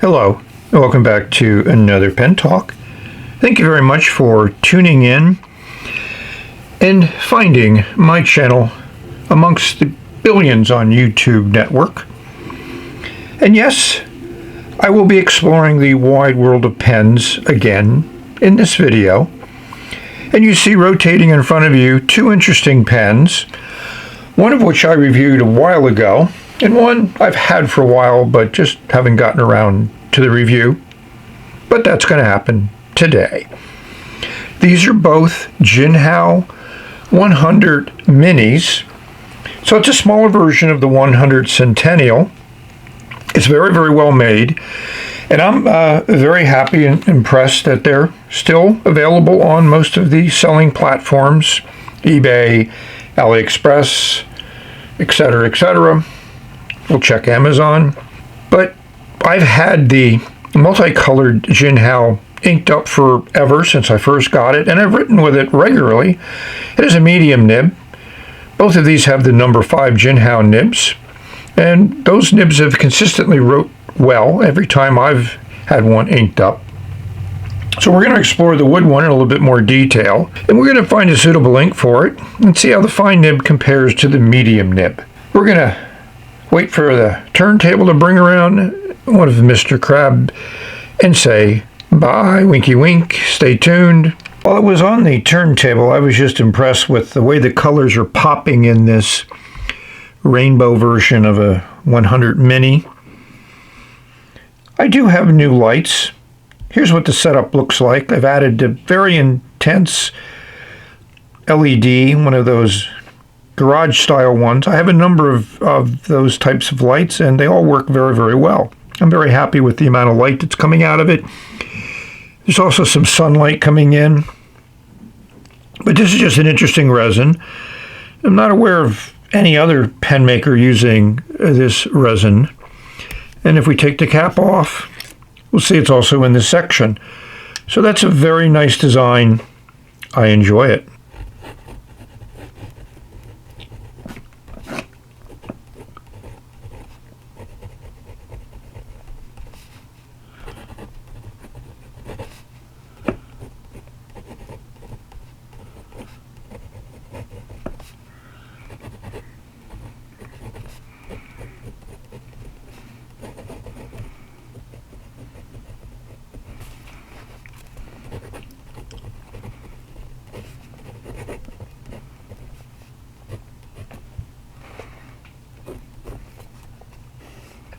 Hello, and welcome back to another Pen Talk. Thank you very much for tuning in and finding my channel amongst the billions on YouTube network. And yes, I will be exploring the wide world of pens again in this video. And you see rotating in front of you two interesting pens, one of which I reviewed a while ago, and one I've had for a while but just haven't gotten around to the review. But that's going to happen today. These are both Jinhao 100 minis. So it's a smaller version of the 100 Centennial. It's very, very well made. And I'm very happy and impressed that they're still available on most of the selling platforms, eBay, AliExpress, etc., etc. We'll check Amazon. But I've had the multicolored Jinhao inked up forever since I first got it, and I've written with it regularly. It is a medium nib. Both of these have the number 5 Jinhao nibs, and those nibs have consistently wrote well every time I've had one inked up. So we're going to explore the wood one in a little bit more detail, and we're going to find a suitable ink for it and see how the fine nib compares to the medium nib. We're going to wait for the turntable to bring around one of Mr. Crab and say bye, winky wink, stay tuned. While it was on the turntable, I was just impressed with the way the colors are popping in this rainbow version of a 100 mini. I do have new lights. Here's what the setup looks like. I've added a very intense LED, one of those garage style ones. I have a number of those types of lights, and they all work very, very well. I'm very happy with the amount of light that's coming out of it. There's also some sunlight coming in. But this is just an interesting resin. I'm not aware of any other pen maker using this resin. And if we take the cap off, we'll see it's also in this section. So that's a very nice design. I enjoy it.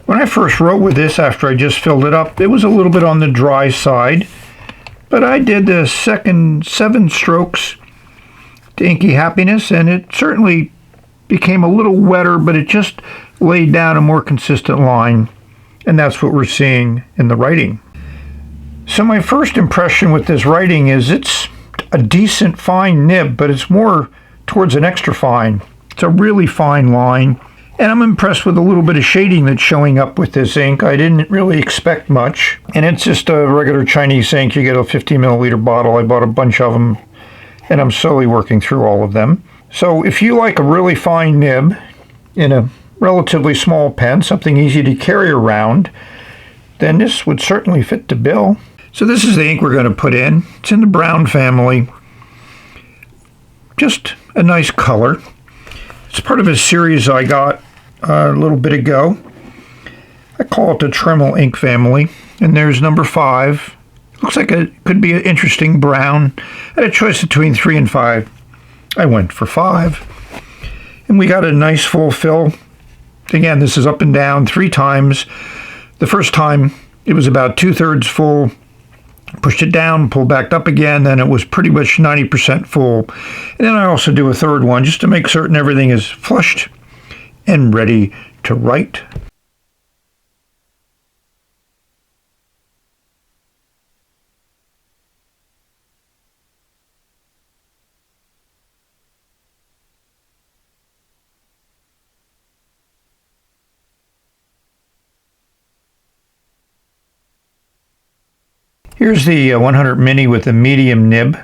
When I first wrote with this after I just filled it up, it was a little bit on the dry side, but I did the second 7 strokes to Inky Happiness, and it certainly became a little wetter, but it just laid down a more consistent line, and that's what we're seeing in the writing. So my first impression with this writing is it's a decent fine nib, but it's more towards an extra fine. It's a really fine line. And I'm impressed with a little bit of shading that's showing up with this ink. I didn't really expect much. And it's just a regular Chinese ink. You get a 50 milliliter bottle. I bought a bunch of them, and I'm slowly working through all of them. So if you like a really fine nib in a relatively small pen, something easy to carry around, then this would certainly fit the bill. So this is the ink we're going to put in. It's in the brown family. Just a nice color. It's part of a series I got a little bit ago. I call it the Tremel ink family, and there's number 5. Looks like it could be an interesting brown. I had a choice between 3 and 5. I went for 5, and we got a nice full fill. Again, this is up and down 3 times. The first time it was about 2/3 full. Pushed it down, pulled back up again, then it was pretty much 90% full. And then I also do a third one just to make certain everything is flushed and ready to write. Here's the 100 mini with a medium nib.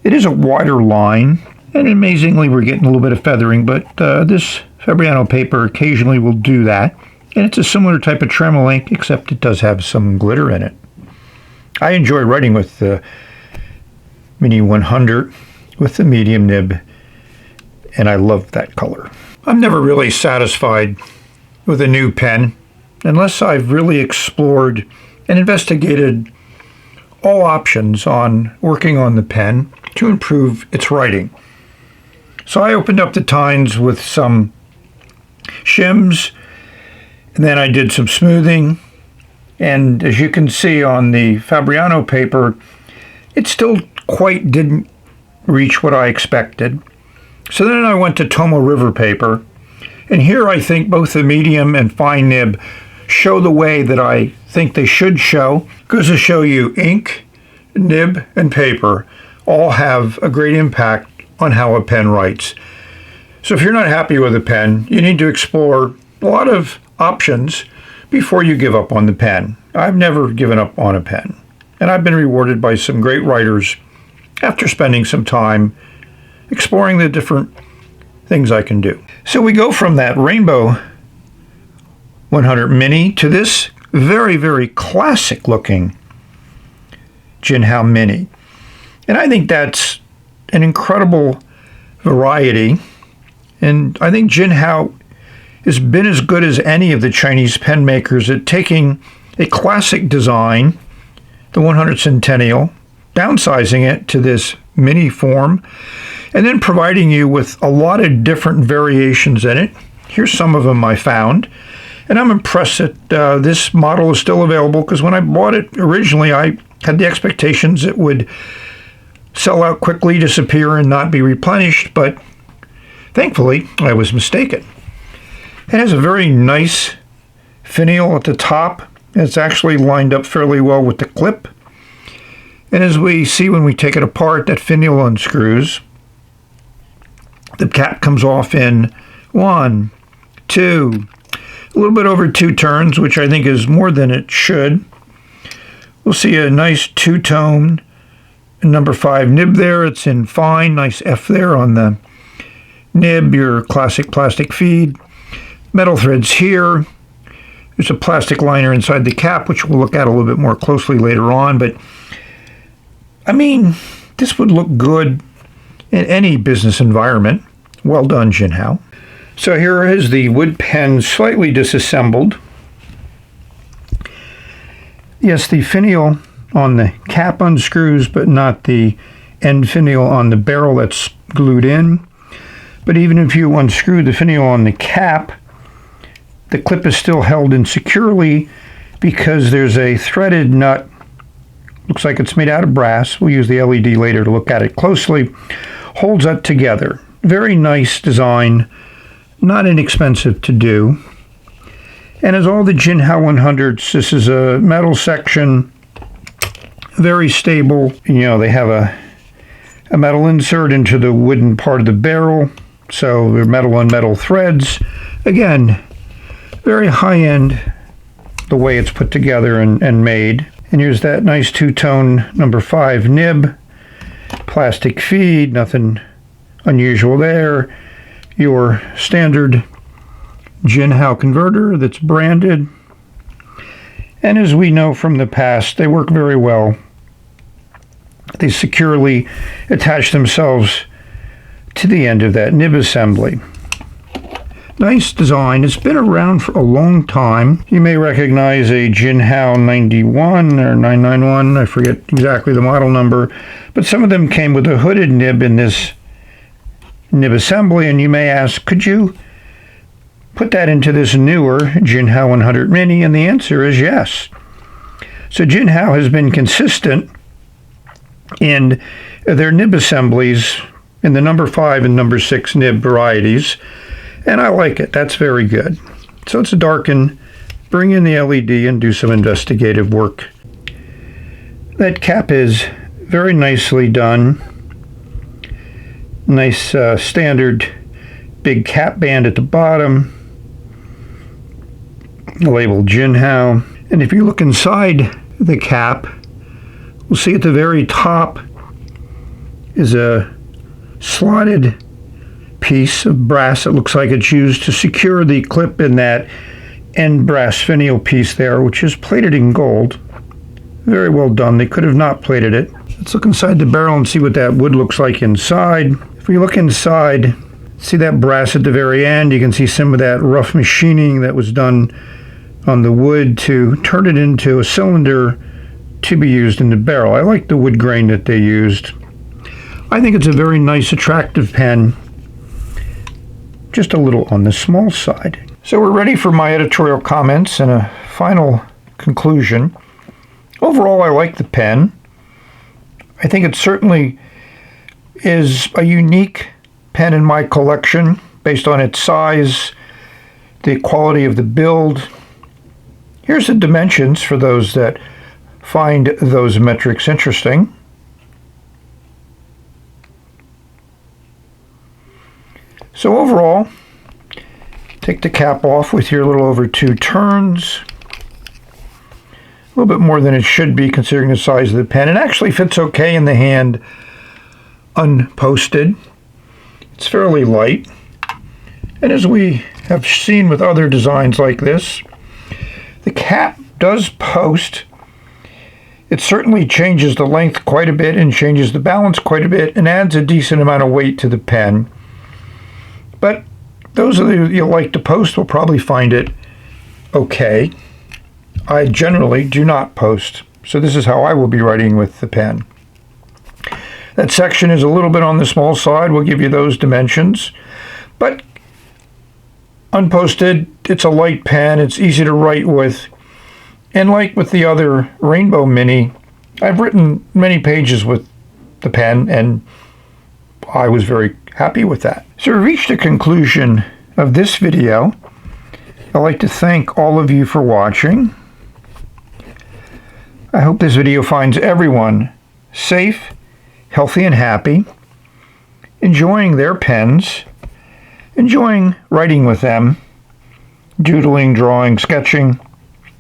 It is a wider line, and amazingly we're getting a little bit of feathering, but this Fabriano paper occasionally will do that. And it's a similar type of Tremel ink, except it does have some glitter in it. I enjoy writing with the Mini 100 with the medium nib, and I love that color. I'm never really satisfied with a new pen unless I've really explored and investigated all options on working on the pen to improve its writing. So I opened up the tines with some shims, and then I did some smoothing, and as you can see on the Fabriano paper, it still quite didn't reach what I expected. So then I went to Tomo River paper, and here I think both the medium and fine nib show the way that I think they should show. It goes to show you ink, nib, and paper all have a great impact on how a pen writes. So if you're not happy with a pen, you need to explore a lot of options before you give up on the pen. I've never given up on a pen, and I've been rewarded by some great writers after spending some time exploring the different things I can do. So we go from that Rainbow 100 Mini to this very, very classic looking Jinhao Mini. And I think that's an incredible variety. And I think Jinhao has been as good as any of the Chinese pen makers at taking a classic design, the 100 Centennial, downsizing it to this mini form, and then providing you with a lot of different variations in it. Here's some of them I found. And I'm impressed that this model is still available, because when I bought it originally, I had the expectations it would sell out quickly, disappear, and not be replenished, but thankfully, I was mistaken. It has a very nice finial at the top. It's actually lined up fairly well with the clip. And as we see when we take it apart, that finial unscrews. The cap comes off in 1, 2, a little bit over 2 turns, which I think is more than it should. We'll see a nice two-tone number 5 nib there. It's in fine, nice F there on the nib, your classic plastic feed. Metal threads here. There's a plastic liner inside the cap, which we'll look at a little bit more closely later on. But, I mean, this would look good in any business environment. Well done, Jinhao. So here is the wood pen slightly disassembled. Yes, the finial on the cap unscrews, but not the end finial on the barrel that's glued in. But even if you unscrew the finial on the cap, the clip is still held in securely because there's a threaded nut. Looks like it's made out of brass. We'll use the LED later to look at it closely. Holds that together. Very nice design. Not inexpensive to do. And as all the Jinhao 100s, this is a metal section. Very stable. You know, they have a metal insert into the wooden part of the barrel. So they're metal on metal threads. Again, very high-end the way it's put together and made. And here's that nice two-tone number 5 nib. Plastic feed, nothing unusual there. Your standard Jinhao converter that's branded. And as we know from the past, they work very well. They securely attach themselves to the end of that nib assembly. Nice design. It's been around for a long time. You may recognize a Jinhao 91 or 991. I forget exactly the model number. But some of them came with a hooded nib in this nib assembly. And you may ask, could you put that into this newer Jinhao 100 Mini? And the answer is yes. So Jinhao has been consistent in their nib assemblies in the number 5 and number 6 nib varieties. And I like it. That's very good. So let's darken, bring in the LED, and do some investigative work. That cap is very nicely done. Nice standard big cap band at the bottom. Labeled Jinhao. And if you look inside the cap, we'll see at the very top is a slotted piece of brass that looks like it's used to secure the clip in that end brass finial piece there, which is plated in gold. Very well done. They could have not plated it. Let's look inside the barrel and see what that wood looks like inside. If we look inside, see that brass at the very end. You can see some of that rough machining that was done on the wood to turn it into a cylinder to be used in the barrel. I like the wood grain that they used. I think it's a very nice, attractive pen. Just a little on the small side. So we're ready for my editorial comments and a final conclusion. Overall, I like the pen. I think it certainly is a unique pen in my collection based on its size, the quality of the build. Here's the dimensions for those that find those metrics interesting. So overall, take the cap off with your little over 2 turns. A little bit more than it should be considering the size of the pen. It actually fits okay in the hand unposted. It's fairly light. And as we have seen with other designs like this, the cap does post. It certainly changes the length quite a bit and changes the balance quite a bit and adds a decent amount of weight to the pen. But those of you that like to post will probably find it okay. I generally do not post, so this is how I will be writing with the pen. That section is a little bit on the small side. We'll give you those dimensions. But unposted, it's a light pen. It's easy to write with. And like with the other Rainbow Mini, I've written many pages with the pen, and I was very happy with that. So we reached the conclusion of this video. I'd like to thank all of you for watching. I hope this video finds everyone safe, healthy, and happy, enjoying their pens, enjoying writing with them, doodling, drawing, sketching,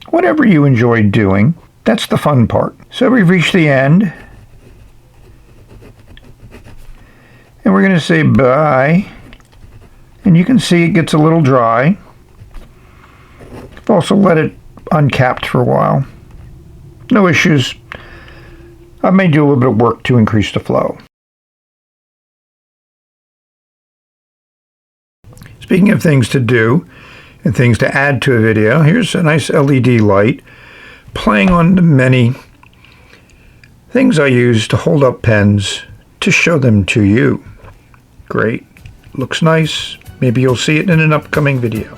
whatever you enjoy doing. That's the fun part. So we've reached the end, and we're going to say bye. And you can see it gets a little dry. I've also let it uncapped for a while. No issues. I may do a little bit of work to increase the flow. Speaking of things to do and things to add to a video, here's a nice LED light playing on the many things I use to hold up pens to show them to you. Great. Looks nice. Maybe you'll see it in an upcoming video.